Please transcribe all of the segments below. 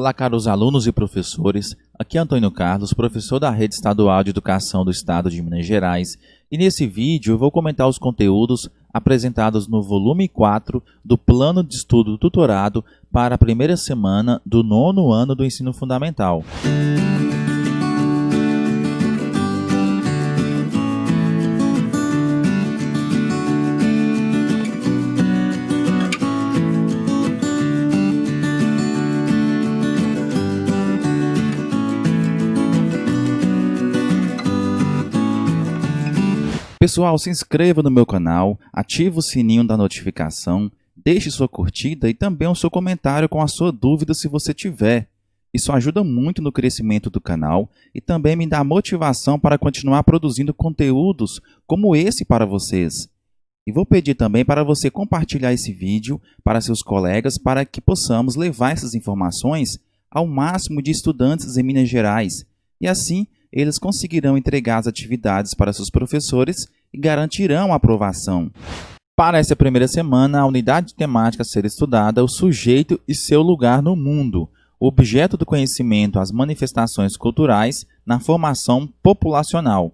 Olá, caros alunos e professores. Aqui é Antônio Carlos, professor da Rede Estadual de Educação do Estado de Minas Gerais, e nesse vídeo eu vou comentar os conteúdos apresentados no volume 4 do Plano de Estudo Tutorado para a primeira semana do 9º ano do Ensino Fundamental. Pessoal, se inscreva no meu canal, ative o sininho da notificação, deixe sua curtida e também o seu comentário com a sua dúvida se você tiver. Isso ajuda muito no crescimento do canal e também me dá motivação para continuar produzindo conteúdos como esse para vocês. E vou pedir também para você compartilhar esse vídeo para seus colegas para que possamos levar essas informações ao máximo de estudantes em Minas Gerais e assim eles conseguirão entregar as atividades para seus professores e garantirão a aprovação. Para essa primeira semana, a unidade temática a ser estudada é o sujeito e seu lugar no mundo, o objeto do conhecimento, as manifestações culturais na formação populacional.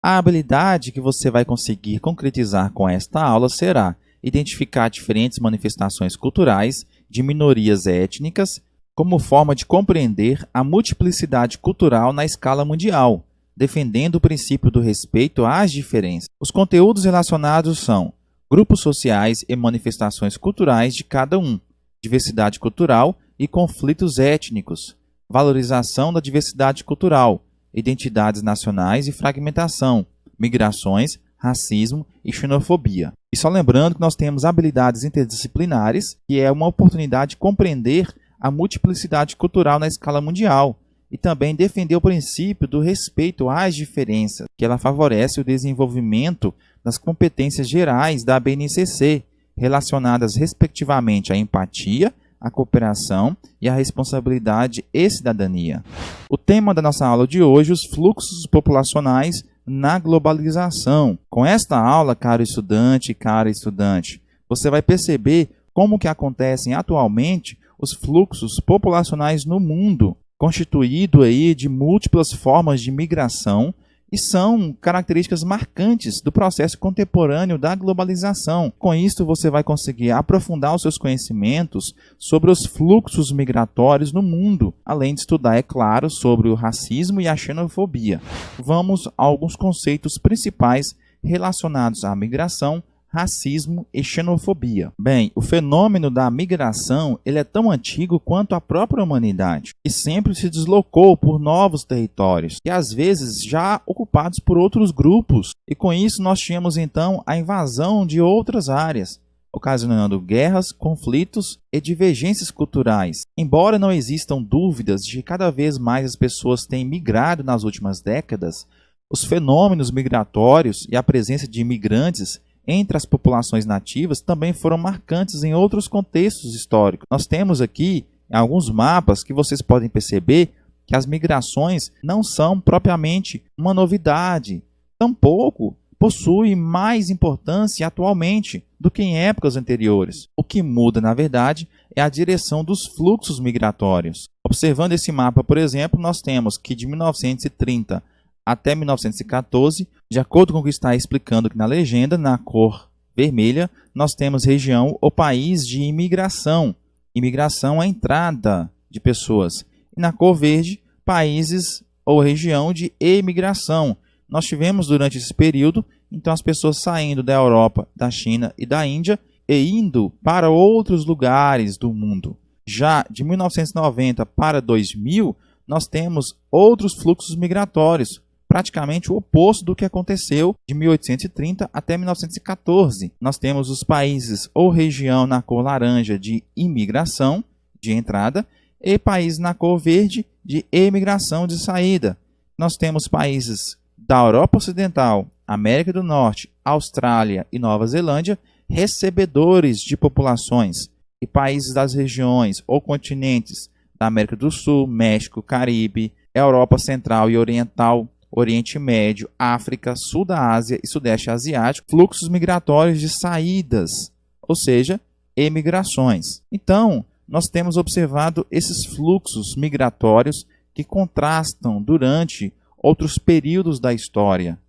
A habilidade que você vai conseguir concretizar com esta aula será identificar diferentes manifestações culturais de minorias étnicas, como forma de compreender a multiplicidade cultural na escala mundial, defendendo o princípio do respeito às diferenças. Os conteúdos relacionados são grupos sociais e manifestações culturais de cada um, diversidade cultural e conflitos étnicos, valorização da diversidade cultural, identidades nacionais e fragmentação, migrações, racismo e xenofobia. E só lembrando que nós temos habilidades interdisciplinares, que é uma oportunidade de compreender a multiplicidade cultural na escala mundial e também defender o princípio do respeito às diferenças, que ela favorece o desenvolvimento das competências gerais da BNCC, relacionadas respectivamente à empatia, à cooperação e à responsabilidade e cidadania. O tema da nossa aula de hoje, os fluxos populacionais na globalização. Com esta aula, caro estudante e cara estudante, você vai perceber como que acontecem atualmente os fluxos populacionais no mundo, constituído aí de múltiplas formas de migração e são características marcantes do processo contemporâneo da globalização. Com isso, você vai conseguir aprofundar os seus conhecimentos sobre os fluxos migratórios no mundo, além de estudar, é claro, sobre o racismo e a xenofobia. Vamos a alguns conceitos principais relacionados à migração, racismo e xenofobia. Bem, o fenômeno da migração ele é tão antigo quanto a própria humanidade e sempre se deslocou por novos territórios e às vezes já ocupados por outros grupos. E com isso nós tínhamos então a invasão de outras áreas, ocasionando guerras, conflitos e divergências culturais. Embora não existam dúvidas de que cada vez mais as pessoas têm migrado nas últimas décadas, os fenômenos migratórios e a presença de imigrantes entre as populações nativas também foram marcantes em outros contextos históricos. Nós temos aqui alguns mapas que vocês podem perceber que as migrações não são propriamente uma novidade, tampouco possui mais importância atualmente do que em épocas anteriores. O que muda, na verdade, é a direção dos fluxos migratórios. Observando esse mapa, por exemplo, nós temos que de 1930 até 1914, de acordo com o que está explicando aqui na legenda, na cor vermelha, nós temos região ou país de imigração. Imigração é a entrada de pessoas. E na cor verde, países ou região de emigração. Nós tivemos durante esse período, então, as pessoas saindo da Europa, da China e da Índia e indo para outros lugares do mundo. Já de 1990 para 2000, nós temos outros fluxos migratórios, praticamente o oposto do que aconteceu de 1830 até 1914. Nós temos os países ou região na cor laranja de imigração, de entrada, e países na cor verde de emigração, de saída. Nós temos países da Europa Ocidental, América do Norte, Austrália e Nova Zelândia, recebedores de populações, e países das regiões ou continentes da América do Sul, México, Caribe, Europa Central e Oriental, Oriente Médio, África, Sul da Ásia e Sudeste Asiático, fluxos migratórios de saídas, ou seja, emigrações. Então, nós temos observado esses fluxos migratórios que contrastam durante outros períodos da história,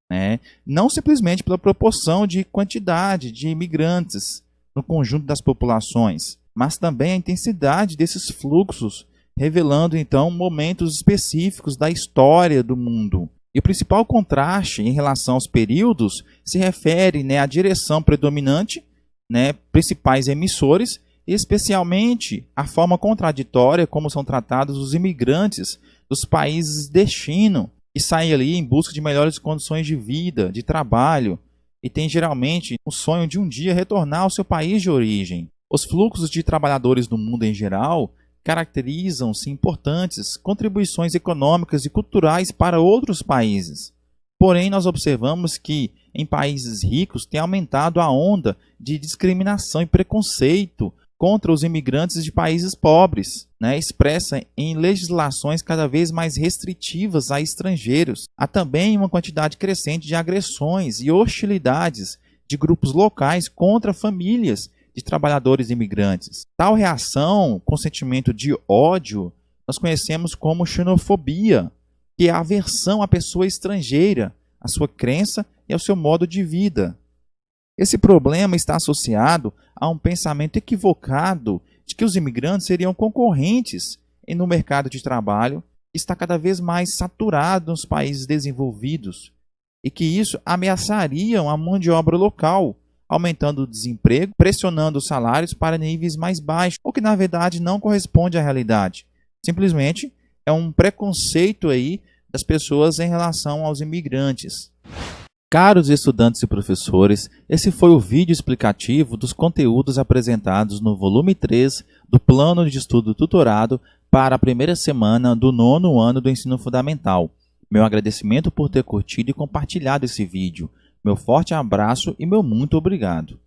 né? Não simplesmente pela proporção de quantidade de imigrantes no conjunto das populações, mas também a intensidade desses fluxos, revelando então momentos específicos da história do mundo. E o principal contraste em relação aos períodos se refere, né, à direção predominante, né, principais emissores, e especialmente à forma contraditória como são tratados os imigrantes dos países de destino, que saem ali em busca de melhores condições de vida, de trabalho, e têm geralmente o sonho de um dia retornar ao seu país de origem. Os fluxos de trabalhadores no mundo em geral caracterizam-se importantes contribuições econômicas e culturais para outros países. Porém, nós observamos que em países ricos tem aumentado a onda de discriminação e preconceito contra os imigrantes de países pobres, né, expressa em legislações cada vez mais restritivas a estrangeiros. Há também uma quantidade crescente de agressões e hostilidades de grupos locais contra famílias de trabalhadores imigrantes. Tal reação com sentimento de ódio nós conhecemos como xenofobia, que é a aversão à pessoa estrangeira, à sua crença e ao seu modo de vida. Esse problema está associado a um pensamento equivocado de que os imigrantes seriam concorrentes no mercado de trabalho, que está cada vez mais saturado nos países desenvolvidos, e que isso ameaçaria a mão de obra local, aumentando o desemprego, pressionando os salários para níveis mais baixos, o que na verdade não corresponde à realidade. Simplesmente é um preconceito aí das pessoas em relação aos imigrantes. Caros estudantes e professores, esse foi o vídeo explicativo dos conteúdos apresentados no volume 3 do Plano de Estudo Tutorado para a primeira semana do 9º ano do Ensino Fundamental. Meu agradecimento por ter curtido e compartilhado esse vídeo. Meu forte abraço e meu muito obrigado.